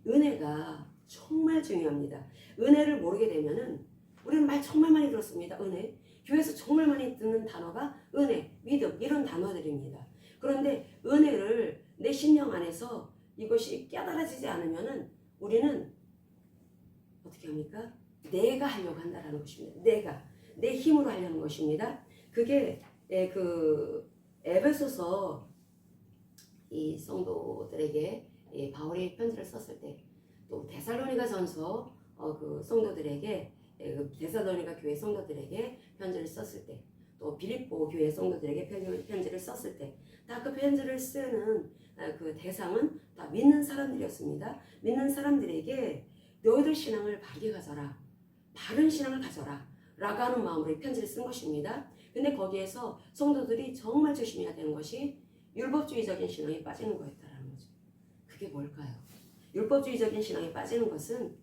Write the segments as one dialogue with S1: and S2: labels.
S1: 은혜가 정말 중요합니다. 은혜를 모르게 되면은 우리는 말 정말 많이 들었습니다. 은혜. 교회에서 정말 많이 듣는 단어가 은혜, 믿음 이런 단어들입니다. 그런데 은혜를 내 심령 안에서 이것이 깨달아지지 않으면은 우리는 어떻게 합니까? 내가 하려고 한다라는 것입니다. 내가 내 힘으로 하려는 것입니다. 그게 그 에베소서 이 성도들에게 바울이 편지를 썼을 때, 또 데살로니가전서 그 성도들에게 데살로니가 교회 성도들에게 편지를 썼을 때, 또 빌립보 교회 성도들에게 편지를 썼을 때, 다 그 편지를 쓰는 그 대상은 다 믿는 사람들이었습니다. 믿는 사람들에게 너희들 신앙을 바르게 가져라, 바른 신앙을 가져라 라고 하는 마음으로 편지를 쓴 것입니다. 근데 거기에서 성도들이 정말 조심해야 되는 것이 율법주의적인 신앙에 빠지는 거였다라는 거죠. 그게 뭘까요? 율법주의적인 신앙에 빠지는 것은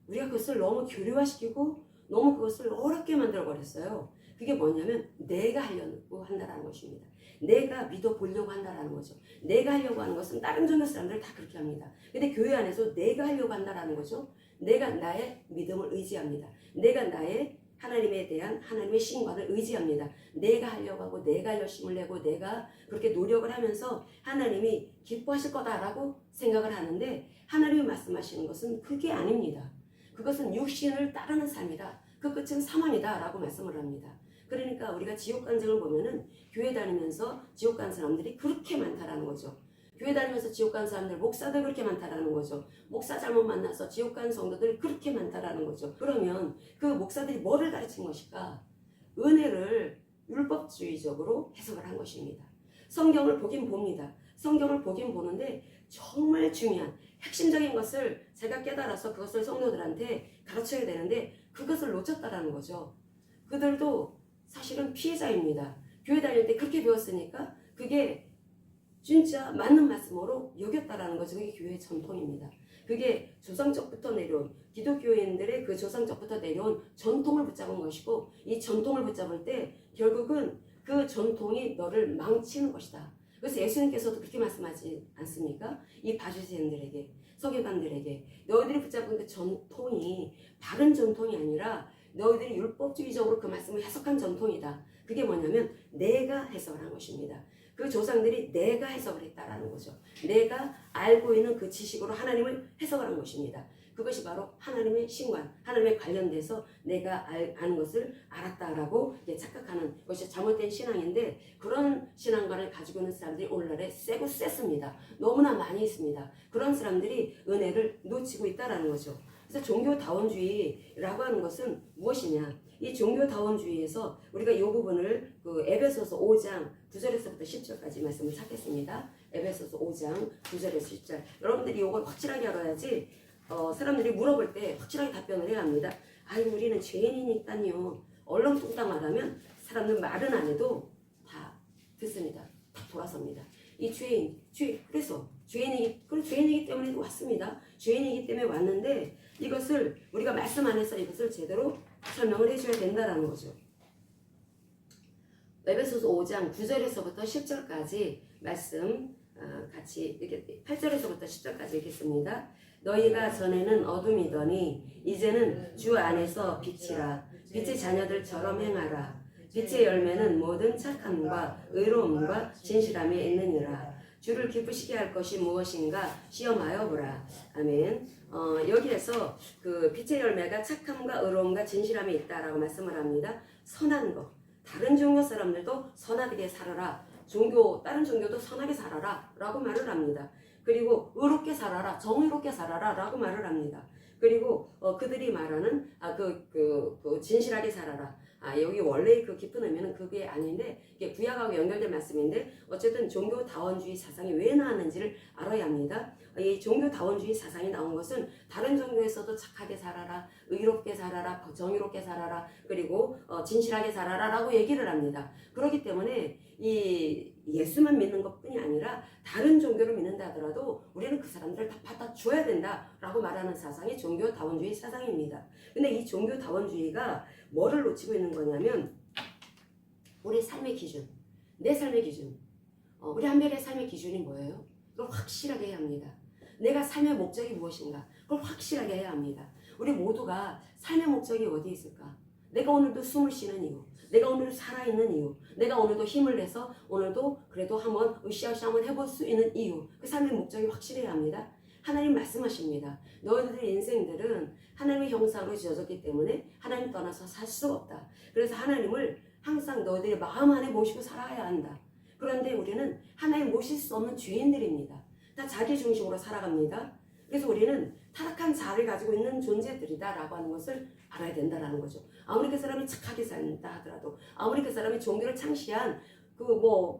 S1: 우리가 그것을 너무 교류화시키고 너무 그것을 어렵게 만들어 버렸어요. 그게 뭐냐면 내가 하려고 한다라는 것입니다. 내가 믿어보려고 한다라는 거죠. 내가 하려고 하는 것은 다른 종교 사람들 다 그렇게 합니다. 근데 교회 안에서 내가 하려고 한다라는 거죠. 내가 나의 믿음을 의지합니다. 내가 나의 하나님에 대한 하나님의 신관을 의지합니다. 내가 하려고 하고 내가 열심을 내고 내가 그렇게 노력을 하면서 하나님이 기뻐하실 거다라고 생각을 하는데, 하나님이 말씀하시는 것은 그게 아닙니다. 그것은 육신을 따르는 삶이다. 그 끝은 사망이다 라고 말씀을 합니다. 그러니까 우리가 지옥 간증을 보면은 교회 다니면서 지옥 간 사람들이 그렇게 많다라는 거죠. 교회 다니면서 지옥 간 사람들, 목사들 그렇게 많다라는 거죠. 목사 잘못 만나서 지옥 간 성도들 그렇게 많다라는 거죠. 그러면 그 목사들이 뭐를 가르친 것일까? 은혜를 율법주의적으로 해석을 한 것입니다. 성경을 보긴 봅니다. 성경을 보긴 보는데 정말 중요한 핵심적인 것을 제가 깨달아서 그것을 성도들한테 가르쳐야 되는데 그것을 놓쳤다라는 거죠. 그들도 사실은 피해자입니다. 교회 다닐 때 그렇게 배웠으니까 그게 진짜 맞는 말씀으로 여겼다라는 거죠. 그게 교회의 전통입니다. 그게 조상적부터 내려온 기독교인들의 그 조상적부터 내려온 전통을 붙잡은 것이고, 이 전통을 붙잡을 때 결국은 그 전통이 너를 망치는 것이다. 그래서 예수님께서도 그렇게 말씀하지 않습니까? 이 바리새인들에게, 서기관들에게 너희들이 붙잡은 그 전통이 바른 전통이 아니라 너희들이 율법주의적으로 그 말씀을 해석한 전통이다. 그게 뭐냐면 내가 해석을 한 것입니다. 그 조상들이 내가 해석을 했다라는 거죠. 내가 알고 있는 그 지식으로 하나님을 해석을 한 것입니다. 그것이 바로 하나님의 신관, 하나님에 관련돼서 내가 아는 것을 알았다라고 착각하는 것이 잘못된 신앙인데, 그런 신앙관을 가지고 있는 사람들이 오늘날에 세고 셌습니다. 너무나 많이 있습니다. 그런 사람들이 은혜를 놓치고 있다라는 거죠. 그래서 종교다원주의라고 하는 것은 무엇이냐? 이 종교다원주의에서 우리가 이 부분을 그 에베소서 5장 9절에서부터 10절까지 말씀을 찾겠습니다. 에베소서 5장 9절에서 10절. 여러분들이 이걸 확실하게 알아야지 사람들이 물어볼 때 확실하게 답변을 해야 합니다. 아유, 우리는 죄인이니까요. 얼렁뚱땅 말하면 사람들 말은 안 해도 다 듣습니다. 다 돌아섭니다. 이 그래서 죄인이기 때문에 왔습니다. 죄인이기 때문에 왔는데 이것을 우리가 말씀 안에서 이것을 제대로 설명을 해줘야 된다라는 거죠. 에베소서 5장 9절에서부터 10절까지 말씀 같이 이렇게 8절에서부터 10절까지 읽겠습니다. 너희가 전에는 어둠이더니 이제는 주 안에서 빛이라. 빛의 자녀들처럼 행하라. 빛의 열매는 모든 착함과 의로움과 진실함에 있느니라. 주를 기쁘시게 할 것이 무엇인가 시험하여 보라. 아멘. 여기에서 그 빛의 열매가 착함과 의로움과 진실함에 있다라고 말씀을 합니다. 선한 것. 다른 종교 사람들도 선하게 살아라. 다른 종교도 선하게 살아라 라고 말을 합니다. 그리고 의롭게 살아라, 정의롭게 살아라 라고 말을 합니다. 그리고 그들이 말하는 진실하게 살아라. 여기 원래 그 깊은 의미는 그게 아닌데 이게 구약하고 연결된 말씀인데, 어쨌든 종교다원주의 사상이 왜 나왔는지를 알아야 합니다. 이 종교다원주의 사상이 나온 것은 다른 종교에서도 착하게 살아라, 의롭게 살아라, 정의롭게 살아라, 그리고 진실하게 살아라 라고 얘기를 합니다. 그렇기 때문에 이 예수만 믿는 것뿐이 아니라 다른 종교를 믿는다 하더라도 우리는 그 사람들을 다 받아줘야 된다라고 말하는 사상이 종교다원주의 사상입니다. 근데 이 종교다원주의가 뭐를 놓치고 있는 거냐면 우리 삶의 기준, 내 삶의 기준, 우리 한별의 삶의 기준이 뭐예요? 그걸 확실하게 해야 합니다. 내가 삶의 목적이 무엇인가? 그걸 확실하게 해야 합니다. 우리 모두가 삶의 목적이 어디에 있을까? 내가 오늘도 숨을 쉬는 이유, 내가 오늘도 살아있는 이유, 내가 오늘도 힘을 내서 오늘도 그래도 한번 으쌰으쌰 한번 해볼 수 있는 이유, 그 삶의 목적이 확실해야 합니다. 하나님 말씀하십니다. 너희들의 인생들은 하나님의 형상으로 지어졌기 때문에 하나님 떠나서 살 수가 없다. 그래서 하나님을 항상 너희들의 마음 안에 모시고 살아야 한다. 그런데 우리는 하나님 모실 수 없는 죄인들입니다. 다 자기 중심으로 살아갑니다. 그래서 우리는 타락한 자아를 가지고 있는 존재들이다 라고 하는 것을 알아야 된다라는 거죠. 아무리 그 사람이 착하게 산다 하더라도, 아무리 그 사람이 종교를 창시한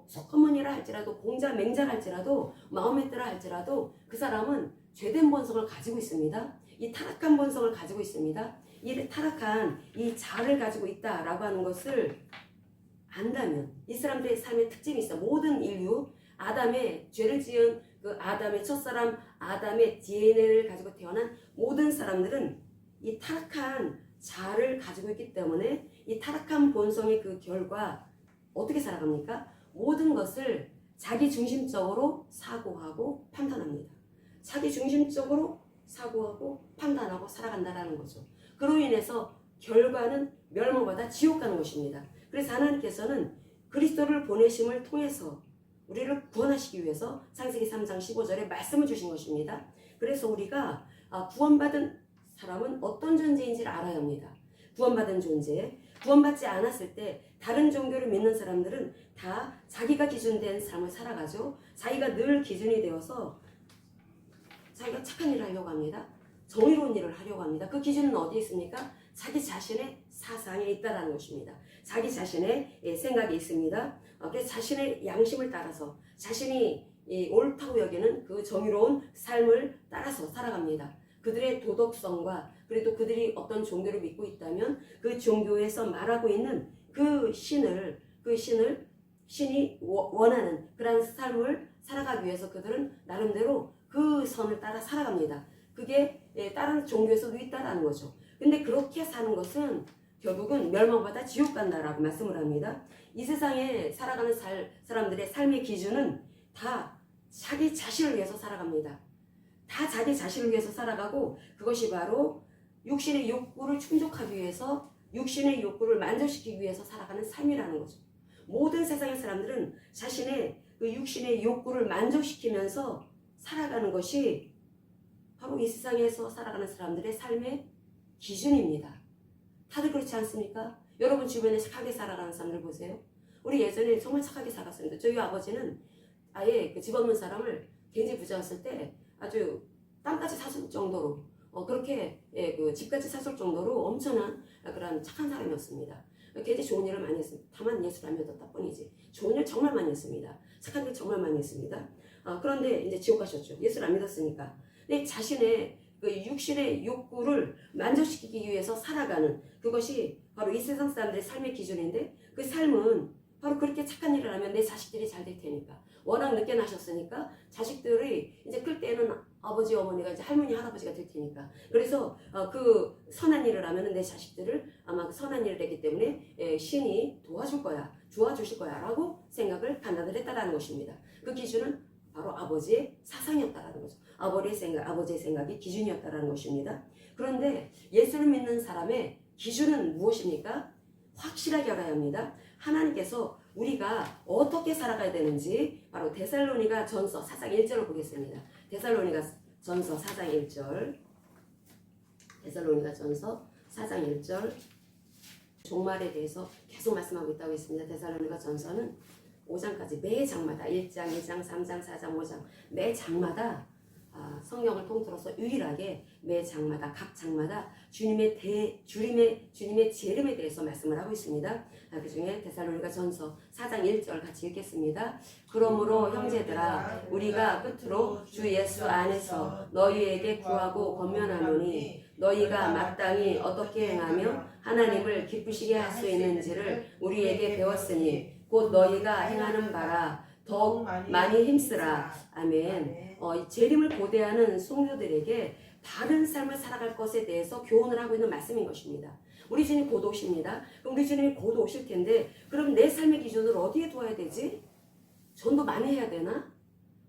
S1: 석가모니라 할지라도, 공자 맹자라 할지라도, 마호메트라 할지라도 그 사람은 죄된 본성을 가지고 있습니다. 이 타락한 본성을 가지고 있습니다. 이 타락한 이 자아를 가지고 있다라고 하는 것을 안다면 이 사람들의 삶의 특징이 있어. 모든 인류, 아담의 죄를 지은 그 아담의 첫사람 아담의 DNA를 가지고 태어난 모든 사람들은 이 타락한 자아를 가지고 있기 때문에 이 타락한 본성의 그 결과 어떻게 살아갑니까? 모든 것을 자기 중심적으로 사고하고 판단합니다. 자기 중심적으로 사고하고 판단하고 살아간다라는 거죠. 그로 인해서 결과는 멸망받아 지옥 가는 것입니다. 그래서 하나님께서는 그리스도를 보내심을 통해서 우리를 구원하시기 위해서 창세기 3장 15절에 말씀을 주신 것입니다. 그래서 우리가 구원받은 사람은 어떤 존재인지를 알아야 합니다. 구원받은 존재, 구원받지 않았을 때 다른 종교를 믿는 사람들은 다 자기가 기준된 삶을 살아가죠. 자기가 늘 기준이 되어서 자기가 착한 일을 하려고 합니다. 정의로운 일을 하려고 합니다. 그 기준은 어디에 있습니까? 자기 자신의 사상에 있다는 것입니다. 자기 자신의 생각이 있습니다. 그래서 자신의 양심을 따라서 자신이 옳다고 여기는 그 정의로운 삶을 따라서 살아갑니다. 그들의 도덕성과 그래도 그들이 어떤 종교를 믿고 있다면 그 종교에서 말하고 있는 그 신이 원하는 그런 삶을 살아가기 위해서 그들은 나름대로 그 선을 따라 살아갑니다. 그게 다른 종교에서도 있다라는 거죠. 근데 그렇게 사는 것은 결국은 멸망받아 지옥 간다라고 말씀을 합니다. 이 세상에 살아가는 사람들의 삶의 기준은 다 자기 자신을 위해서 살아갑니다. 다 자기 자신을 위해서 살아가고 그것이 바로 육신의 욕구를 충족하기 위해서 육신의 욕구를 만족시키기 위해서 살아가는 삶이라는 거죠. 모든 세상의 사람들은 자신의 그 육신의 욕구를 만족시키면서 살아가는 것이 바로 이 세상에서 살아가는 사람들의 삶의 기준입니다. 다들 그렇지 않습니까? 여러분 주변에 착하게 살아가는 사람들 보세요. 우리 예전에 정말 착하게 살았습니다. 저희 아버지는 아예 그 집 없는 사람을 굉장히 부자였을 때 아주 땅까지 사줄 정도로 그렇게 그 집까지 사줄 정도로 엄청난 그런 착한 사람이었습니다. 굉장히 좋은 일을 많이 했습니다. 다만 예수를 안 믿었다 뿐이지 좋은 일 정말 많이 했습니다. 착한 일 정말 많이 했습니다. 그런데 이제 지옥 가셨죠. 예수를 안 믿었으니까. 근데 자신의 그 육신의 욕구를 만족시키기 위해서 살아가는 그것이 바로 이 세상 사람들의 삶의 기준인데 그 삶은 바로 그렇게 착한 일을 하면 내 자식들이 잘 될 테니까 워낙 늦게 나셨으니까 자식들이 이제 클 때는 아버지 어머니가 이제 할머니 할아버지가 될 테니까 그래서 그 선한 일을 하면 내 자식들을 아마 그 선한 일을 했기 때문에 신이 도와줄 거야 도와주실 거야 라고 생각을 판단을 했다라는 것입니다. 그 기준은 바로 아버지의 사상이었다라는 거죠. 아버지의 생각이 기준이었다라는 것입니다. 그런데 예수를 믿는 사람의 기준은 무엇입니까? 확실하게 알아야 합니다. 하나님께서 우리가 어떻게 살아가야 되는지 바로 데살로니가 전서 4장 1절을 보겠습니다. 데살로니가 전서 4장 1절 데살로니가 전서 4장 1절 종말에 대해서 계속 말씀하고 있다고 했습니다. 데살로니가 전서는 5장까지 매 장마다 1장, 2장, 3장, 4장, 5장 매 장마다 성경을 통틀어서 유일하게 매 장마다 각 장마다 주님의 재림에 대해서 말씀을 하고 있습니다. 그 중에 데살로니가 전서 4장 1절 같이 읽겠습니다. 그러므로 형제들아 우리가 끝으로 주 예수 안에서 너희에게 구하고 권면하노니 너희가 마땅히 어떻게 행하며 하나님을 기쁘시게 할 수 있는지를 우리에게 배웠으니 곧 너희가 행하는 바라 더욱 많이 힘쓰라. 아멘. 재림을 고대하는 성도들에게 다른 삶을 살아갈 것에 대해서 교훈을 하고 있는 말씀인 것입니다. 우리 주님 곧 오십니다. 그럼 우리 주님이 곧 오실 텐데 그럼 내 삶의 기준을 어디에 두어야 되지? 전도 많이 해야 되나?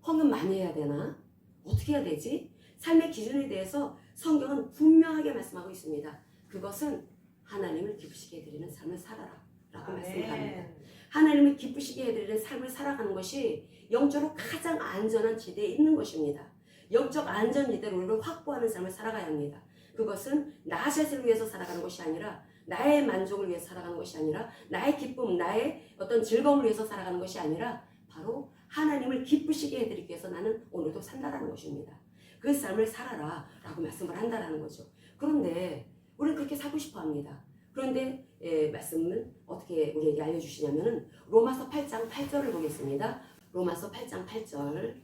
S1: 헌금 많이 해야 되나? 어떻게 해야 되지? 삶의 기준에 대해서 성경은 분명하게 말씀하고 있습니다. 그것은 하나님을 기쁘시게 해드리는 삶을 살아라 라고 말씀을 합니다. 하나님을 기쁘시게 해드리는 삶을 살아가는 것이 영적으로 가장 안전한 지대에 있는 것입니다. 영적 안전지대를 우리가 확보하는 삶을 살아가야 합니다. 그것은 나 자신을 위해서 살아가는 것이 아니라 나의 만족을 위해서 살아가는 것이 아니라 나의 기쁨, 나의 어떤 즐거움을 위해서 살아가는 것이 아니라 바로 하나님을 기쁘시게 해드리기 위해서 나는 오늘도 산다라는 것입니다. 그 삶을 살아라 라고 말씀을 한다라는 거죠. 그런데 우리는 그렇게 살고 싶어 합니다. 그런데 말씀을 어떻게 우리에게 알려주시냐면은 로마서 8장 8절을 보겠습니다. 로마서 8장 8절.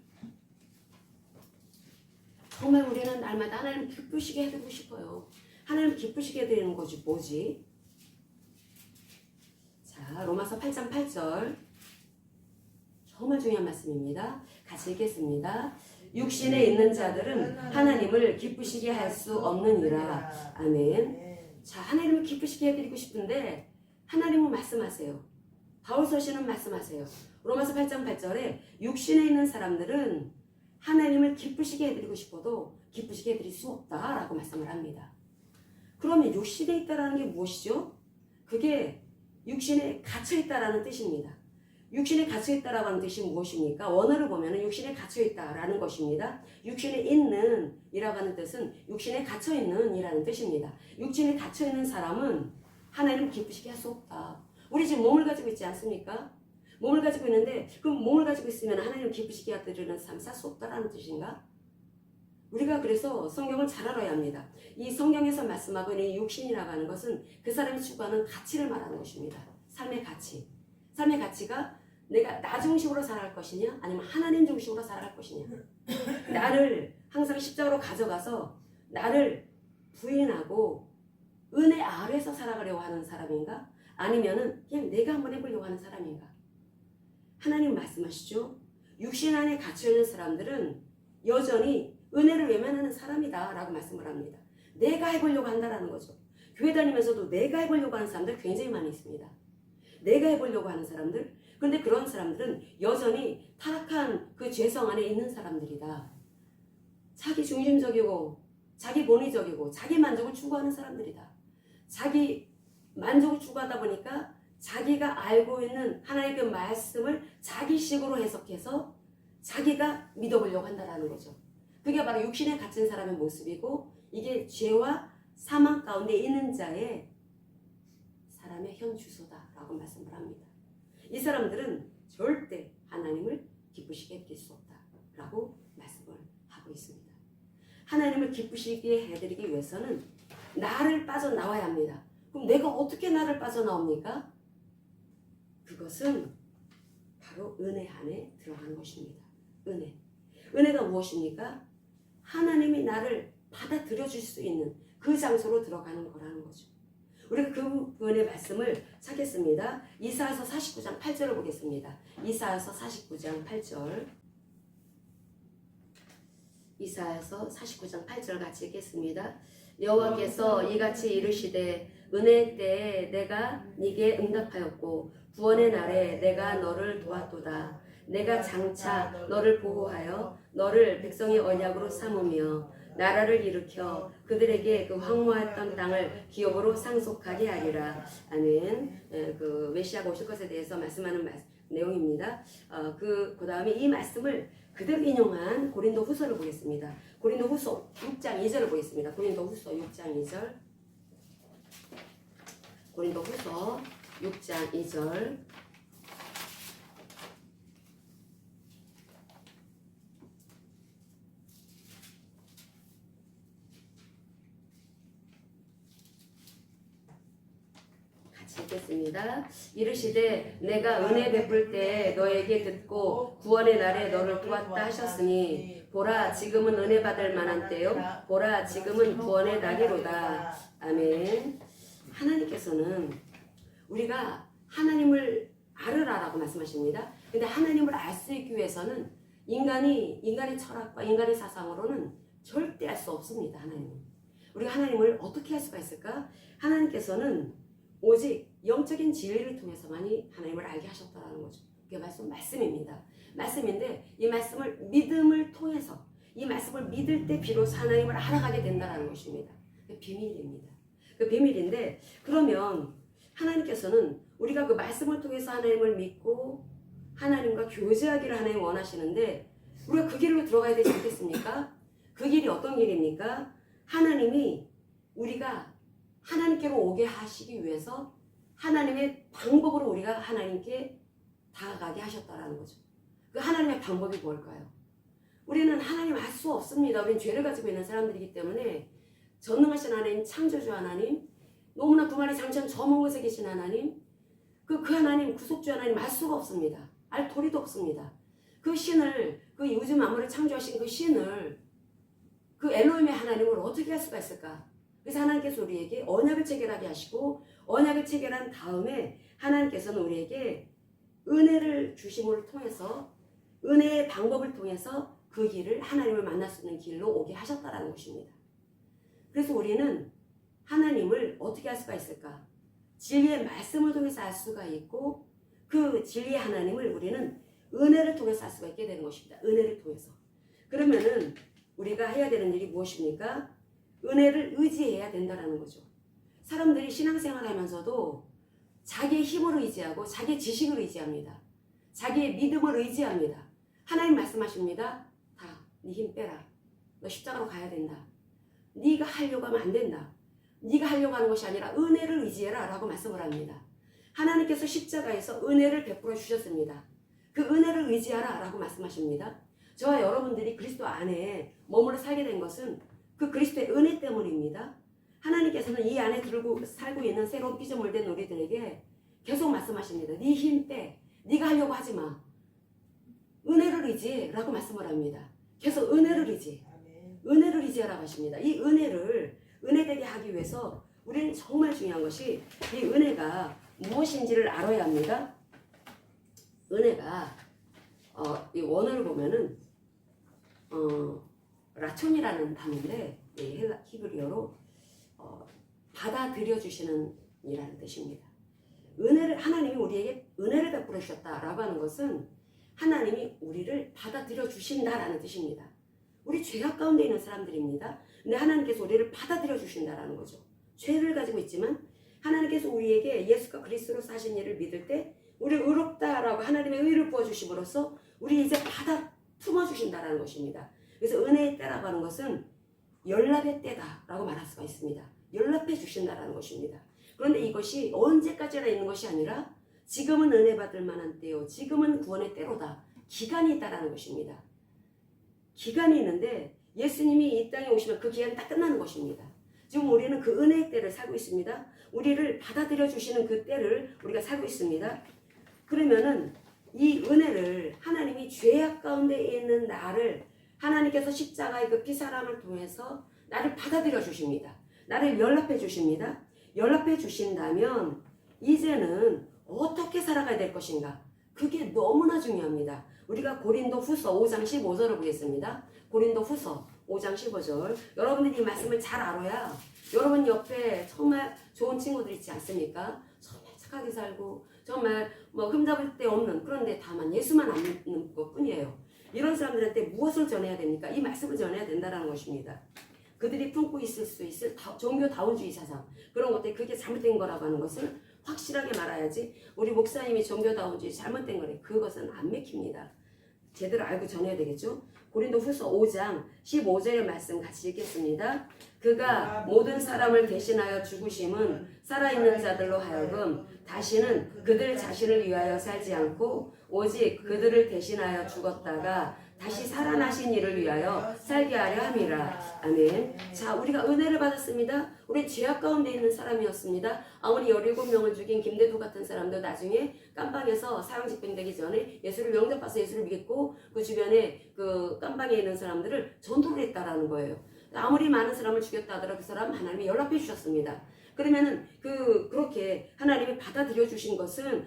S1: 정말 우리는 날마다 하나님 기쁘시게 해드리고 싶어요. 하나님 기쁘시게 해드리는 것이 뭐지? 자, 로마서 8장 8절. 정말 중요한 말씀입니다. 같이 읽겠습니다. 육신에 있는 자들은 하나님을 기쁘시게 할 수 없느니라. 아멘. 자, 하나님을 기쁘시게 해드리고 싶은데 하나님은 말씀하세요. 바울 서신은 말씀하세요. 로마서 8장 8절에 육신에 있는 사람들은 하나님을 기쁘시게 해드리고 싶어도 기쁘시게 해드릴 수 없다라고 말씀을 합니다. 그러면 육신에 있다라는 게 무엇이죠? 그게 육신에 갇혀있다라는 뜻입니다. 육신에 갇혀있다라고 하는 뜻이 무엇입니까? 원어를 보면 육신에 갇혀있다라는 것입니다. 육신에 있는 이라고 하는 뜻은 육신에 갇혀있는 이라는 뜻입니다. 육신에 갇혀있는 사람은 하나님을 기쁘시게 할 수 없다. 우리 지금 몸을 가지고 있지 않습니까? 몸을 가지고 있는데 그 몸을 가지고 있으면 하나님을 기쁘시게 해드리는 삶 살 수 없다라는 뜻인가? 우리가 그래서 성경을 잘 알아야 합니다. 이 성경에서 말씀하고 있는 이 육신이라고 하는 것은 그 사람이 추구하는 가치를 말하는 것입니다. 삶의 가치. 삶의 가치가 내가 나 중심으로 살아갈 것이냐 아니면 하나님 중심으로 살아갈 것이냐. 나를 항상 십자가로 가져가서 나를 부인하고 은혜 아래서 살아가려고 하는 사람인가? 아니면은 그냥 내가 한번 해보려고 하는 사람인가? 하나님 말씀하시죠. 육신 안에 갇혀있는 사람들은 여전히 은혜를 외면하는 사람이다 라고 말씀을 합니다. 내가 해보려고 한다라는 거죠. 교회 다니면서도 내가 해보려고 하는 사람들 굉장히 많이 있습니다. 내가 해보려고 하는 사람들. 그런데 그런 사람들은 여전히 타락한 그 죄성 안에 있는 사람들이다. 자기 중심적이고 자기 본의적이고 자기 만족을 추구하는 사람들이다. 자기 만족을 추구하다 보니까 자기가 알고 있는 하나님의 그 말씀을 자기식으로 해석해서 자기가 믿어보려고 한다는 거죠. 그게 바로 육신에 갇힌 사람의 모습이고 이게 죄와 사망 가운데 있는 자의 사람의 현 주소다라고 말씀을 합니다. 이 사람들은 절대 하나님을 기쁘시게 해드릴 수 없다라고 말씀을 하고 있습니다. 하나님을 기쁘시게 해드리기 위해서는 나를 빠져나와야 합니다. 그럼 내가 어떻게 나를 빠져나옵니까? 그것은 바로 은혜 안에 들어가는 것입니다. 은혜. 은혜가 무엇입니까? 하나님이 나를 받아들여 줄 수 있는 그 장소로 들어가는 거라는 거죠. 우리가 그 부분의 말씀을 찾겠습니다. 이사야서 49장 8절을 보겠습니다. 이사야서 49장 8절. 이사야서 49장 8절 같이 읽겠습니다. 여호와께서 이같이 이르시되 은혜 때에 내가 네게 응답하였고 구원의 날에 내가 너를 도왔도다. 내가 장차 너를 보호하여 너를 백성의 언약으로 삼으며 나라를 일으켜 그들에게 그 황무했던 땅을 기업으로 상속하게 하리라. 아멘. 그 메시아가 오실 것에 대해서 말씀하는 내용입니다. 그 다음에 이 말씀을 그대로 인용한 고린도 후서를 보겠습니다. 고린도 후서 6장 2절을 보겠습니다. 고린도 후서 6장 2절. 고린도 후서 6장 2절. 읽겠습니다. 이르시되 내가 은혜 베풀 때 너에게 듣고 구원의 날에 너를 도왔다 하셨으니 보라 지금은 은혜 받을 만한 때요 보라 지금은 구원의 날이로다. 아멘. 하나님께서는 우리가 하나님을 알으라라고 말씀하십니다. 근데 하나님을 알 수 있기 위해서는 인간의 철학과 인간의 사상으로는 절대 알 수 없습니다. 하나님은. 우리가 하나님을 어떻게 할 수가 있을까? 하나님께서는 오직 영적인 진리를 통해서만이 하나님을 알게 하셨다는 거죠. 그게 말씀입니다. 말씀인데 이 말씀을 믿음을 통해서 이 말씀을 믿을 때 비로소 하나님을 알아가게 된다는 것입니다. 그 비밀입니다. 그 비밀인데, 그러면 하나님께서는 우리가 그 말씀을 통해서 하나님을 믿고 하나님과 교제하기를 하나님 원하시는데, 우리가 그 길로 들어가야 되지 않겠습니까? 그 길이 어떤 길입니까? 하나님이 우리가 하나님께로 오게 하시기 위해서 하나님의 방법으로 우리가 하나님께 다가가게 하셨다라는 거죠. 그 하나님의 방법이 뭘까요? 우리는 하나님 알 수 없습니다. 우리는 죄를 가지고 있는 사람들이기 때문에 전능하신 하나님, 창조주 하나님, 너무나 두마리 장천 저먼 곳에 계신 하나님, 그 하나님, 구속주 하나님 알 수가 없습니다. 알 도리도 없습니다. 그 신을, 그 우주 만물을 창조하신 그 신을, 그 엘로힘의 하나님을 어떻게 할 수가 있을까? 그래서 하나님께서 우리에게 언약을 체결하게 하시고, 언약을 체결한 다음에 하나님께서는 우리에게 은혜를 주심을 통해서, 은혜의 방법을 통해서 그 길을, 하나님을 만날 수 있는 길로 오게 하셨다라는 것입니다. 그래서 우리는 하나님을 어떻게 할 수가 있을까? 진리의 말씀을 통해서 알 수가 있고, 그 진리의 하나님을 우리는 은혜를 통해서 알 수가 있게 되는 것입니다. 은혜를 통해서. 그러면은 우리가 해야 되는 일이 무엇입니까? 은혜를 의지해야 된다는 거죠. 사람들이 신앙생활 하면서도 자기의 힘으로 의지하고 자기의 지식을 의지합니다. 자기의 믿음을 의지합니다. 하나님 말씀하십니다. 다 네 힘 빼라. 너 십자가로 가야 된다. 네가 하려고 하면 안 된다. 네가 하려고 하는 것이 아니라 은혜를 의지해라 라고 말씀을 합니다. 하나님께서 십자가에서 은혜를 베풀어 주셨습니다. 그 은혜를 의지하라 라고 말씀하십니다. 저와 여러분들이 그리스도 안에 머물러 살게 된 것은 그 그리스도의 은혜 때문입니다. 하나님께서는 이 안에 살고 있는 새로운 피조물 된 우리들에게 계속 말씀하십니다. 네 힘 빼. 네가 하려고 하지 마. 은혜를 의지해 라고 말씀을 합니다. 계속 은혜를 의지해. 은혜를 의지하라고 하십니다. 이 은혜를 은혜되게 하기 위해서 우리는 정말 중요한 것이 이 은혜가 무엇인지를 알아야 합니다. 은혜가 이 원어를 보면은 라촌이라는 단어인데 히브리어로 받아들여 주시는 이라는 뜻입니다. 은혜를, 하나님이 우리에게 은혜를 베풀어 주셨다라고 하는 것은 하나님이 우리를 받아들여 주신다라는 뜻입니다. 우리 죄악 가운데 있는 사람들입니다. 근데 하나님께서 우리를 받아들여 주신다라는 거죠. 죄를 가지고 있지만 하나님께서 우리에게 예수가 그리스도로 사신 일을 믿을 때 우리를 의롭다라고 하나님의 의를 부어주심으로써 우리 이제 받아 품어주신다라는 것입니다. 그래서 은혜의 때라고 하는 것은 연락의 때다라고 말할 수가 있습니다. 연락해 주신다라는 것입니다. 그런데 이것이 언제까지나 있는 것이 아니라 지금은 은혜 받을 만한 때요, 지금은 구원의 때로다. 기간이 있다라는 것입니다. 기간이 있는데 예수님이 이 땅에 오시면 그 기간이 딱 끝나는 것입니다. 지금 우리는 그 은혜의 때를 살고 있습니다. 우리를 받아들여 주시는 그 때를 우리가 살고 있습니다. 그러면은 이 은혜를 하나님이 죄악 가운데 있는 나를 하나님께서 십자가의 그 피사람을 통해서 나를 받아들여 주십니다. 나를 연락해 주십니다. 연락해 주신다면 이제는 어떻게 살아가야 될 것인가? 그게 너무나 중요합니다. 우리가 고린도 후서 5장 15절을 보겠습니다. 고린도 후서 5장 15절. 여러분들이 이 말씀을 잘 알아야 여러분 옆에 정말 좋은 친구들 있지 않습니까? 정말 착하게 살고 정말 흠잡을 데 없는, 그런데 다만 예수만 안 믿는 것 뿐이에요. 이런 사람들한테 무엇을 전해야 됩니까? 이 말씀을 전해야 된다는 것입니다. 그들이 품고 있을 수 있을 종교다운주의 사상, 그런 것들이 그게 잘못된 거라고 하는 것을 확실하게 말해야지, 우리 목사님이 종교다운주의 잘못된 거래, 그것은 안 맥힙니다. 제대로 알고 전해야 되겠죠? 고린도 후서 5장 15절의 말씀 같이 읽겠습니다. 그가 모든 사람을 대신하여 죽으심은 살아있는 자들로 하여금 다시는 그들 자신을 위하여 살지 않고 오직 그들을 대신하여 죽었다가 다시 살아나신 이를 위하여 살게 하려 함이라. 아멘. 자, 우리가 은혜를 받았습니다. 우리 죄악 가운데 있는 사람이었습니다. 아무리 17명을 죽인 김대두 같은 사람도 나중에 깜방에서 사형집행되기 전에 예수를 영접해서 예수를 믿고 그 주변에 그 깜방에 있는 사람들을 전도를 했다라는 거예요. 아무리 많은 사람을 죽였다 하더라도 그 사람 하나님이 연락해 주셨습니다. 그러면은 그렇게 하나님이 받아들여 주신 것은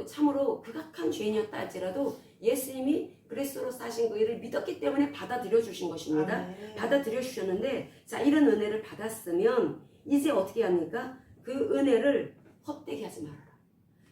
S1: 참으로 극악한 죄인이었다 할지라도 예수님이 그리스도로 사신 그 일을 믿었기 때문에 받아들여 주신 것입니다.
S2: 아멘.
S1: 받아들여 주셨는데, 자, 이런 은혜를 받았으면 이제 어떻게 합니까? 그 은혜를 헛되게 하지 말아라.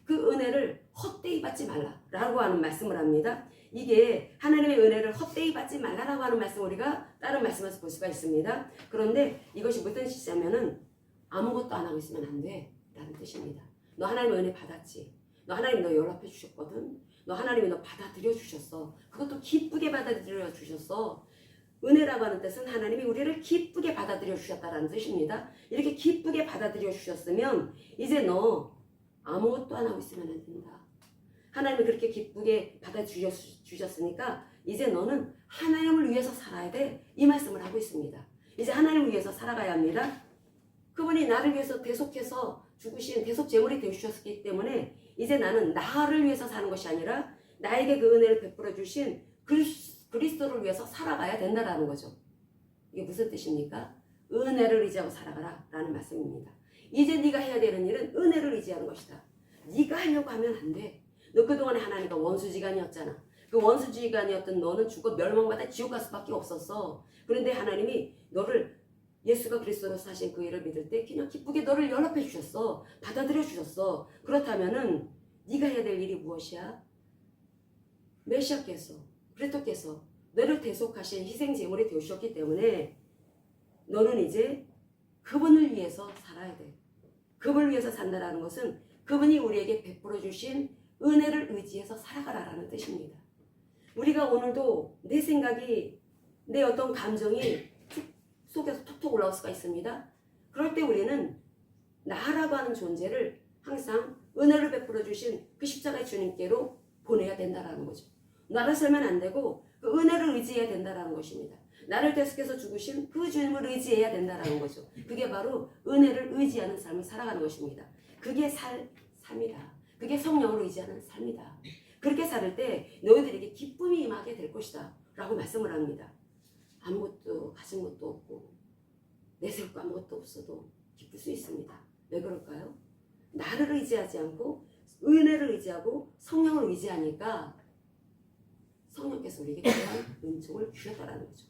S1: 그 은혜를 헛되이 받지 말라라고 하는 말씀을 합니다. 이게 하나님의 은혜를 헛되이 받지 말라라고 하는 말씀 우리가 다른 말씀에서 볼 수가 있습니다. 그런데 이것이 무슨 뜻이냐면은 아무것도 안 하고 있으면 안 돼 라는 뜻입니다. 너 하나님의 은혜 받았지. 너 하나님 너 연락해 주셨거든. 너 하나님이 너 받아들여 주셨어. 그것도 기쁘게 받아들여 주셨어. 은혜라고 하는 뜻은 하나님이 우리를 기쁘게 받아들여 주셨다라는 뜻입니다. 이렇게 기쁘게 받아들여 주셨으면 이제 너 아무것도 안 하고 있으면 안 된다. 하나님이 그렇게 기쁘게 받아주셨으니까 이제 너는 하나님을 위해서 살아야 돼. 이 말씀을 하고 있습니다. 이제 하나님을 위해서 살아가야 합니다. 그분이 나를 위해서 대속해서 죽으신 대속 제물이 되주셨기 때문에 이제 나는 나를 위해서 사는 것이 아니라 나에게 그 은혜를 베풀어 주신 그리스도를 위해서 살아가야 된다라는 거죠. 이게 무슨 뜻입니까? 은혜를 의지하고 살아가라 라는 말씀입니다. 이제 네가 해야 되는 일은 은혜를 의지하는 것이다. 네가 하려고 하면 안 돼. 너 그동안에 하나님과 원수지간이었잖아. 그 원수지간이었던 너는 죽어 멸망받아 지옥 갈 수밖에 없었어. 그런데 하나님이 너를 예수가 그리스도로 사신 그 일을 믿을 때 그냥 기쁘게 너를 연합해 주셨어. 받아들여 주셨어. 그렇다면은 네가 해야 될 일이 무엇이야? 메시아께서 그리스도께서 너를 대속하신 희생 제물이 되셨기 때문에 너는 이제 그분을 위해서 살아야 돼. 그분을 위해서 산다라는 것은 그분이 우리에게 베풀어 주신 은혜를 의지해서 살아가라라는 뜻입니다. 우리가 오늘도 내 생각이 내 어떤 감정이 속에서 톡톡 올라올 수가 있습니다. 그럴 때 우리는 나라고 하는 존재를 항상 은혜를 베풀어 주신 그 십자가의 주님께로 보내야 된다라는 거죠. 나를 살면 안 되고 그 은혜를 의지해야 된다라는 것입니다. 나를 대속해서 죽으신 그 주님을 의지해야 된다라는 거죠. 그게 바로 은혜를 의지하는 삶을 살아가는 것입니다. 그게 삶이다. 그게 성령을 의지하는 삶이다. 그렇게 살 때 너희들에게 기쁨이 임하게 될 것이다 라고 말씀을 합니다. 아무것도 가진 것도 없고 내세울 거 아무것도 없어도 기쁠 수 있습니다. 왜 그럴까요? 나를 의지하지 않고 은혜를 의지하고 성령을 의지하니까 성령께서 우리에게 그런 은총을 주셨다라는 거죠.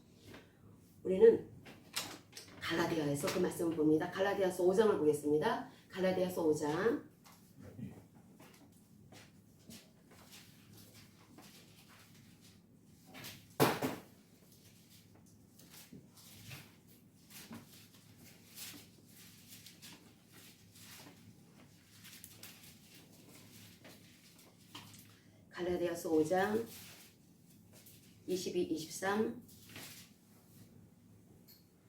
S1: 우리는 갈라디아에서 그 말씀을 봅니다. 갈라디아서 5장을 보겠습니다. 갈라디아서 5장 갈라디아서 5장 22, 23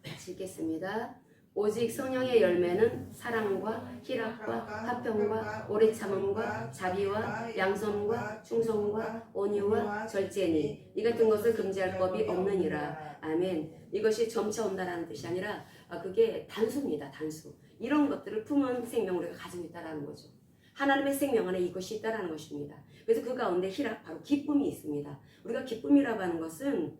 S1: 같이 읽겠습니다. 오직 성령의 열매는 사랑과 희락과 화평과 오래 참음과 자비와 양선과 충성과 온유와 절제니 이 같은 것을 금지할 법이 없느니라. 아멘. 이것이 점차 온다라는 뜻이 아니라 그게 단수입니다. 단수. 이런 것들을 품은 생명을 우리가 가지고 있다는 거죠. 하나님의 생명 안에 이것이 있다는 것입니다. 그래서 그 가운데 희락, 바로 기쁨이 있습니다. 우리가 기쁨이라고 하는 것은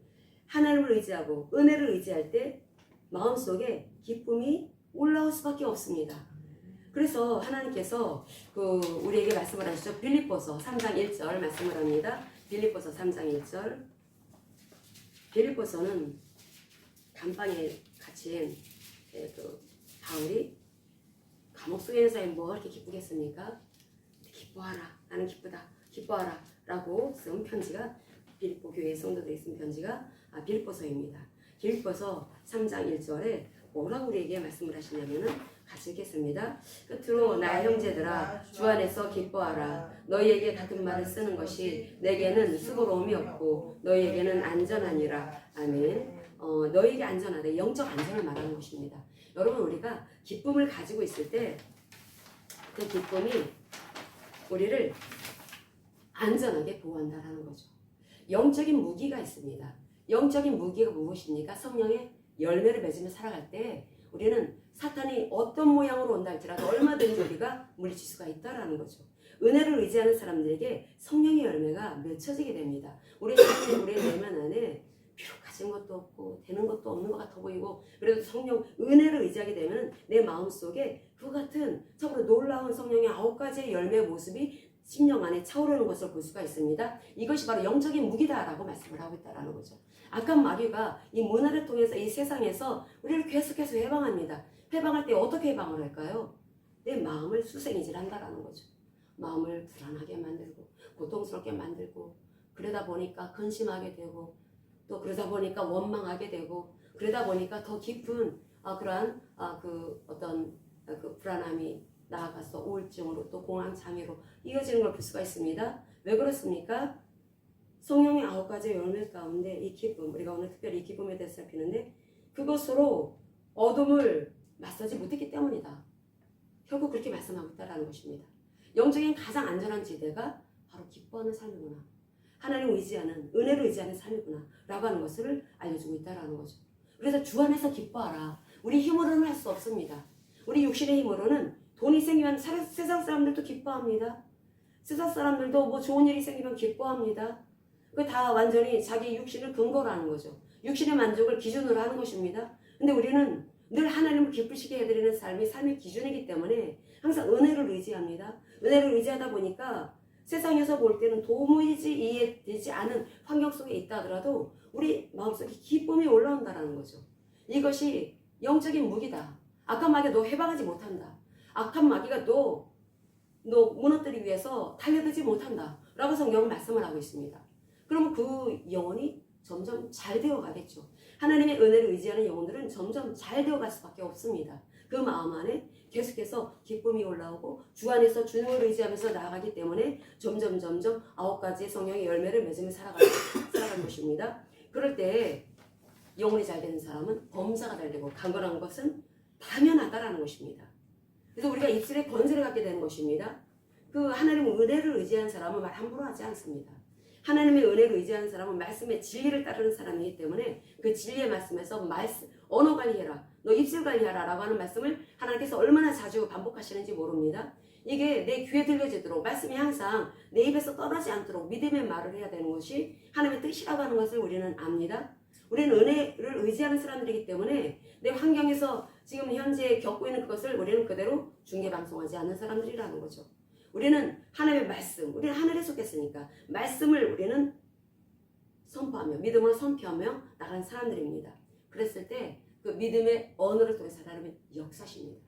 S1: 하나님을 의지하고 은혜를 의지할 때 마음속에 기쁨이 올라올 수밖에 없습니다. 그래서 하나님께서 우리에게 말씀을 하시죠. 빌립보서 3장 1절 말씀을 합니다. 빌립보서 3장 1절. 빌립보서는 감방에 갇힌 바울이 감옥 속에 있는 사람이 뭐 이렇게 기쁘겠습니까? 기뻐하라. 나는 기쁘다. 기뻐하라. 라고 쓴 편지가 빌립보 교회 성도들이 쓴 편지가 빌립보서입니다. 빌립보서 3장 1절에 뭐라고 우리에게 말씀을 하시냐면은 같이 읽겠습니다. 끝으로 나의 형제들아 주 안에서 기뻐하라. 너희에게 같은 말을 쓰는 것이 내게는 수고로움이 없고 너희에게는 안전하니라. 아멘. 너희에게 안전하다. 영적 안전을 말하는 것입니다. 여러분 우리가 기쁨을 가지고 있을 때 그 기쁨이 우리를 안전하게 보호한다라는 거죠. 영적인 무기가 있습니다. 영적인 무기가 무엇입니까? 성령의 열매를 맺으며 살아갈 때 우리는 사탄이 어떤 모양으로 온다 할지라도 얼마든지 우리가 물리칠 수가 있다라는 거죠. 은혜를 의지하는 사람들에게 성령의 열매가 맺혀지게 됩니다. 우리의 내면 안에 비록 가진 것도 없고 되는 것도 없는 것 같아 보이고 그래도 성령 은혜를 의지하게 되면 내 마음속에 그 같은 참으로 놀라운 성령의 9가지의 열매의 모습이 심령 안에 차오르는 것을 볼 수가 있습니다. 이것이 바로 영적인 무기다라고 말씀을 하고 있다는 거죠. 악한 마귀가 이 문화를 통해서 이 세상에서 우리를 계속해서 해방합니다. 해방할 때 어떻게 해방을 할까요? 내 마음을 수생이질 한다라는 거죠. 마음을 불안하게 만들고 고통스럽게 만들고 그러다 보니까 근심하게 되고 또 그러다 보니까 원망하게 되고 그러다 보니까 더 깊은 그러한 그 어떤 그 불안함이 나아가서 우울증으로 또 공황 장애로 이어지는 걸 볼 수가 있습니다. 왜 그렇습니까? 성령의 9가지 열매 가운데 이 기쁨, 우리가 오늘 특별히 이 기쁨에 대해서 살피는데 그것으로 어둠을 맞서지 못했기 때문이다. 결국 그렇게 말씀하고 있다는 것입니다. 영적인 가장 안전한 지대가 바로 기뻐하는 삶이구나. 하나님을 의지하는, 은혜를 의지하는 삶이구나 라고 하는 것을 알려주고 있다는 거죠. 그래서 주 안에서 기뻐하라. 우리 힘으로는 할 수 없습니다. 우리 육신의 힘으로는 돈이 생기면 세상 사람들도 기뻐합니다. 세상 사람들도 뭐 좋은 일이 생기면 기뻐합니다. 그 다 완전히 자기 육신을 근거로 하는 거죠. 육신의 만족을 기준으로 하는 것입니다. 근데 우리는 늘 하나님을 기쁘시게 해드리는 삶이 삶의 기준이기 때문에 항상 은혜를 의지합니다. 은혜를 의지하다 보니까 세상에서 볼 때는 도무지 이해되지 않은 환경 속에 있다 하더라도 우리 마음속에 기쁨이 올라온다는 거죠. 이것이 영적인 무기다. 악한 마귀가 너 해방하지 못한다. 악한 마귀가 너 무너뜨리기 위해서 달려들지 못한다 라고 성경은 말씀을 하고 있습니다. 그러면 그 영혼이 점점 잘 되어 가겠죠. 하나님의 은혜를 의지하는 영혼들은 점점 잘 되어 갈 수밖에 없습니다. 그 마음 안에 계속해서 기쁨이 올라오고 주 안에서 주님을 의지하면서 나아가기 때문에 점점 9가지의 성령의 열매를 맺으며 살아가는 것입니다. 그럴 때 영혼이 잘 되는 사람은 범사가 잘 되고 강건한 것은 당연하다라는 것입니다. 그래서 우리가 입술에 권세를 갖게 되는 것입니다. 그 하나님의 은혜를 의지하는 사람은 말 함부로 하지 않습니다. 하나님의 은혜를 의지하는 사람은 말씀의 진리를 따르는 사람이기 때문에 그 진리의 말씀에서 언어 관리해라, 너 입술 관리하라 라고 하는 말씀을 하나님께서 얼마나 자주 반복하시는지 모릅니다. 이게 내 귀에 들려지도록 말씀이 항상 내 입에서 떠나지 않도록 믿음의 말을 해야 되는 것이 하나님의 뜻이라고 하는 것을 우리는 압니다. 우리는 은혜를 의지하는 사람들이기 때문에 내 환경에서 지금 현재 겪고 있는 그것을 우리는 그대로 중계방송하지 않는 사람들이라는 거죠. 우리는 하나님의 말씀, 우리는 하늘에 속했으니까 말씀을 우리는 선포하며 믿음으로 선포하며 나가는 사람들입니다. 그랬을 때 그 믿음의 언어를 통해서 하나님은 역사십니다.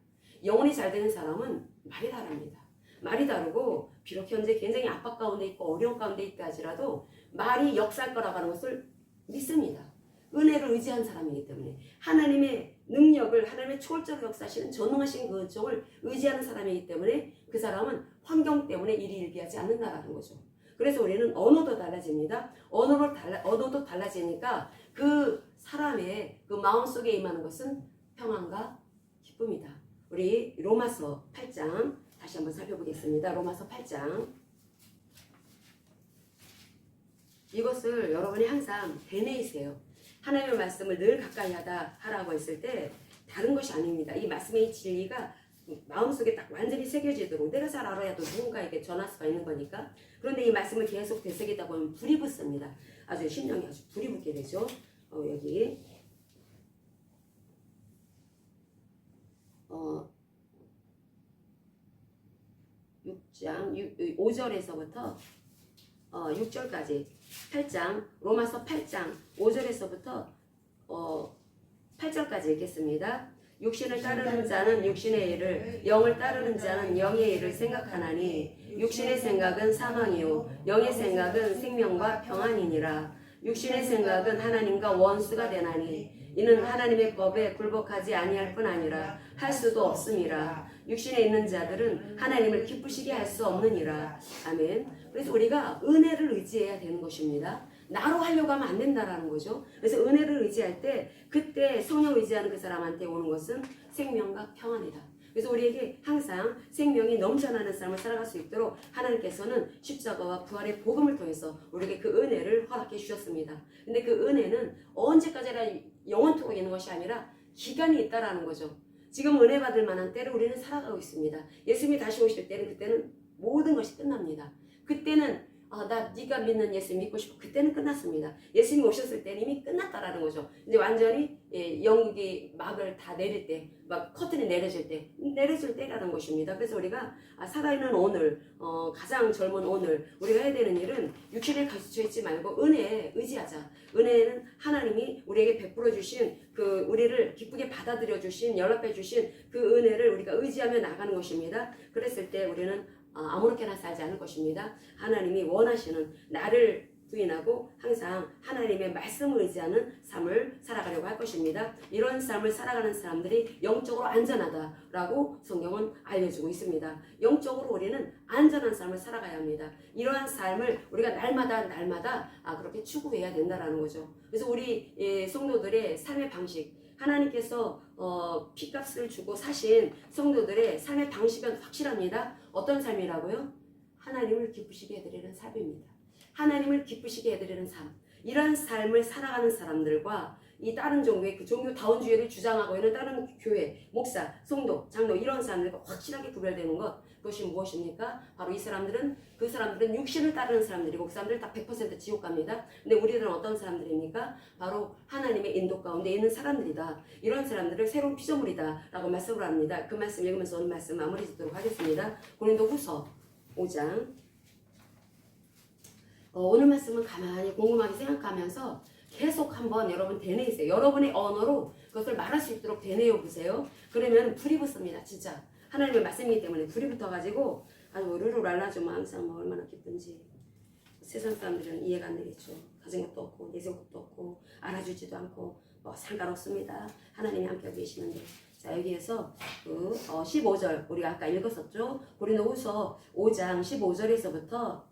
S1: 영혼이 잘 되는 사람은 말이 다릅니다. 말이 다르고 비록 현재 굉장히 압박 가운데 있고 어려운 가운데 있다 할지라도 말이 역사할 거라고 하는 것을 믿습니다. 은혜를 의지한 사람이기 때문에 하나님의 능력을 하나님의 초월적으로 역사하시는 전능하신 그 은총을 의지하는 사람이기 때문에 그 사람은 환경 때문에 일이 일비하지 않는다라는 거죠. 그래서 우리는 언어도 달라집니다. 언어도 달라지니까 그 사람의 그 마음속에 임하는 것은 평안과 기쁨이다. 우리 로마서 8장 다시 한번 살펴보겠습니다. 로마서 8장. 이것을 여러분이 항상 되뇌이세요. 하나님의 말씀을 늘 가까이 하라고 했을 때 다른 것이 아닙니다. 이 말씀의 진리가 마음속에 딱 완전히 새겨지도록 내가 잘 알아야 또 누군가에게 전할 수가 있는 거니까. 그런데 이 말씀을 계속 되새기다 보면 불이 붙습니다. 아주 심령이 아주 불이 붙게 되죠. 여기 6장 5절에서부터 6절까지 8장 로마서 8장 5절에서부터 8절까지 읽겠습니다. 육신을 따르는 자는 육신의 일을, 영을 따르는 자는 영의 일을 생각하나니 육신의 생각은 사망이요 영의 생각은 생명과 평안이니라. 육신의 생각은 하나님과 원수가 되나니 이는 하나님의 법에 굴복하지 아니할 뿐 아니라 할 수도 없음이라. 육신에 있는 자들은 하나님을 기쁘시게 할 수 없느니라. 아멘. 그래서 우리가 은혜를 의지해야 되는 것입니다. 나로 하려고 하면 안 된다라는 거죠. 그래서 은혜를 의지할 때 그때 성령 의지하는 그 사람한테 오는 것은 생명과 평안이다. 그래서 우리에게 항상 생명이 넘쳐나는 삶을 살아갈 수 있도록 하나님께서는 십자가와 부활의 복음을 통해서 우리에게 그 은혜를 허락해 주셨습니다. 근데 그 은혜는 언제까지나 영원토록 있는 것이 아니라 기간이 있다라는 거죠. 지금 은혜 받을 만한 때를 우리는 살아가고 있습니다. 예수님이 다시 오실 때는 그때는 모든 것이 끝납니다. 그때는 나 네가 믿는 예수 믿고 싶어. 그때는 끝났습니다. 예수님이 오셨을 때는 이미 끝났다라는 거죠. 이제 완전히 영국이 막을 다 내릴 때, 막 커튼이 내려질 때라는 것입니다. 그래서 우리가 살아있는 오늘, 가장 젊은 오늘 우리가 해야 되는 일은 육신에 가지쳐 있지 말고 은혜에 의지하자. 은혜는 하나님이 우리에게 베풀어 주신 그 우리를 기쁘게 받아들여 주신 연락해 주신 그 은혜를 우리가 의지하며 나가는 것입니다. 그랬을 때 우리는 아무렇게나 살지 않을 것입니다. 하나님이 원하시는 나를 부인하고 항상 하나님의 말씀을 의지하는 삶을 살아가려고 할 것입니다. 이런 삶을 살아가는 사람들이 영적으로 안전하다라고 성경은 알려주고 있습니다. 영적으로 우리는 안전한 삶을 살아가야 합니다. 이러한 삶을 우리가 날마다 그렇게 추구해야 된다라는 거죠. 그래서 우리 성도들의 삶의 방식, 하나님께서 피값을 주고 사신 성도들의 삶의 방식은 확실합니다. 어떤 삶이라고요? 하나님을 기쁘시게 해드리는 삶입니다. 하나님을 기쁘시게 해드리는 삶. 이런 삶을 살아가는 사람들과 이 다른 종교의 그 종교다원주의를 주장하고 있는 다른 교회, 목사, 성도, 장로 이런 사람들과 확실하게 구별되는 것, 그것이 무엇입니까? 바로 이 사람들은, 그 사람들은 육신을 따르는 사람들이고 그 사람들 다 100% 지옥 갑니다. 근데 우리들은 어떤 사람들입니까? 바로 하나님의 인도 가운데 있는 사람들이다. 이런 사람들을 새로운 피조물이다 라고 말씀을 합니다. 그 말씀 읽으면서 오늘 말씀 마무리 짓도록 하겠습니다. 고린도후서 5장. 오늘 말씀은 가만히 곰곰하게 생각하면서 계속 한번 여러분 되뇌이세요. 여러분의 언어로 그것을 말할 수 있도록 되뇌어 보세요. 그러면 불이 붙습니다. 진짜 하나님의 말씀이기 때문에 불이 붙어가지고 아주 르르랄라주면 항상 뭐 얼마나 기쁜지. 세상 사람들은 이해가 안 되겠죠. 가진 것도 없고 내세운 것도 없고 알아주지도 않고 뭐 상관없습니다. 하나님이 함께 계시는데. 자, 여기에서 그 15절 우리가 아까 읽었었죠. 고린도후서 5장 15절에서부터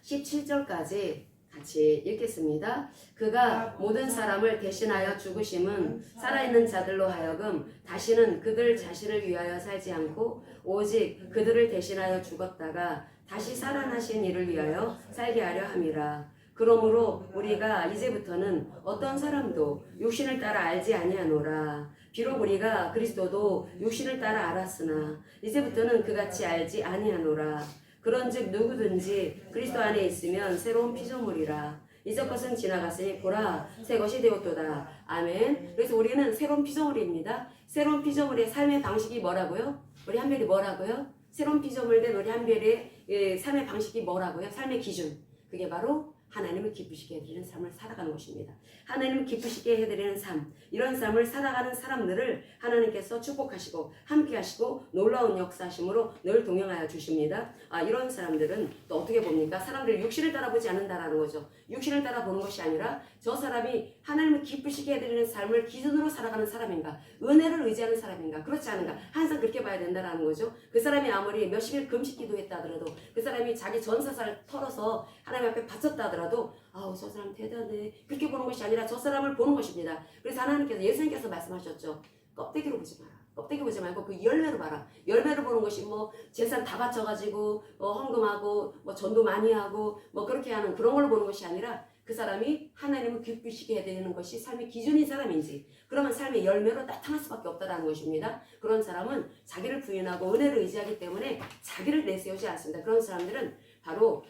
S1: 17절까지 같이 읽겠습니다. 그가 모든 사람을 대신하여 죽으심은 살아있는 자들로 하여금 다시는 그들 자신을 위하여 살지 않고 오직 그들을 대신하여 죽었다가 다시 살아나신 이를 위하여 살게 하려 함이라. 그러므로 우리가 이제부터는 어떤 사람도 육신을 따라 알지 아니하노라. 비록 우리가 그리스도도 육신을 따라 알았으나 이제부터는 그같이 알지 아니하노라. 그런즉 누구든지 그리스도 안에 있으면 새로운 피조물이라. 이전 것은 지나갔으니 보라 새 것이 되었도다. 아멘. 그래서 우리는 새로운 피조물입니다. 새로운 피조물의 삶의 방식이 뭐라고요? 우리 한별이 뭐라고요? 새로운 피조물 된 우리 한별의 삶의 방식이 뭐라고요? 삶의 기준. 그게 바로 하나님을 기쁘시게 해드리는 삶을 살아가는 것입니다. 하나님을 기쁘시게 해드리는 삶, 이런 삶을 살아가는 사람들을 하나님께서 축복하시고 함께하시고 놀라운 역사하심으로 늘 동행하여 주십니다. 이런 사람들은 또 어떻게 봅니까? 사람들 육신을 따라보지 않는다라는 거죠. 육신을 따라보는 것이 아니라 저 사람이 하나님을 기쁘시게 해드리는 삶을 기준으로 살아가는 사람인가, 은혜를 의지하는 사람인가, 그렇지 않은가, 항상 그렇게 봐야 된다라는 거죠. 그 사람이 아무리 몇십일 금식 기도했다 하더라도, 그 사람이 자기 전사살 털어서 하나님 앞에 바쳤다 하더라도 아우 저 사람 대단해, 그렇게 보는 것이 아니라 저 사람을 보는 것입니다. 그래서 하나님께서, 예수님께서 말씀하셨죠. 껍데기로 보지 마라. 껍데기 보지 말고 그 열매로 봐라. 열매로 보는 것이 뭐 재산 다 바쳐가지고 헌금하고 뭐 전도 많이 하고 뭐 그렇게 하는 그런 걸로 보는 것이 아니라 그 사람이 하나님을 기쁘시게 해야 되는 것이 삶의 기준인 사람인지, 그러면 삶의 열매로 나타날 수밖에 없다는 것입니다. 그런 사람은 자기를 부인하고 은혜를 의지하기 때문에 자기를 내세우지 않습니다. 그런 사람들은 바로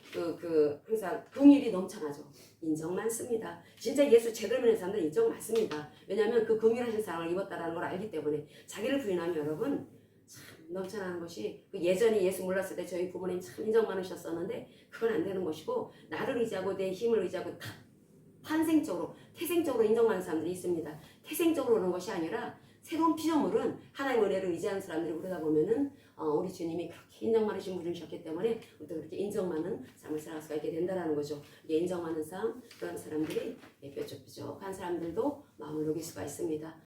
S1: 항상 긍휼이 넘쳐나죠. 인정 많습니다. 진짜 예수 제대로 믿는 사람들은 인정 많습니다. 왜냐하면 그 긍휼하신 사랑을 입었다는 걸 알기 때문에. 자기를 부인하면 여러분 참 넘쳐나는 것이, 그 예전에 예수 몰랐을 때 저희 부모님 참 인정 많으셨었는데 그건 안 되는 것이고, 나를 의지하고 내 힘을 의지하고 탄생적으로 태생적으로 인정하는 사람들이 있습니다. 태생적으로 오는 것이 아니라 새로운 피조물은 하나님의 은혜를 의지하는 사람들이 그러다 보면은 우리 주님이 그렇게 인정 많으신 분이셨기 때문에 우리도 그렇게 인정 많은 삶을 살아갈 수가 있게 된다는 거죠. 인정 많은 삶, 그런 사람들이 뾰족뾰족한 사람들도 마음을 녹일 수가 있습니다.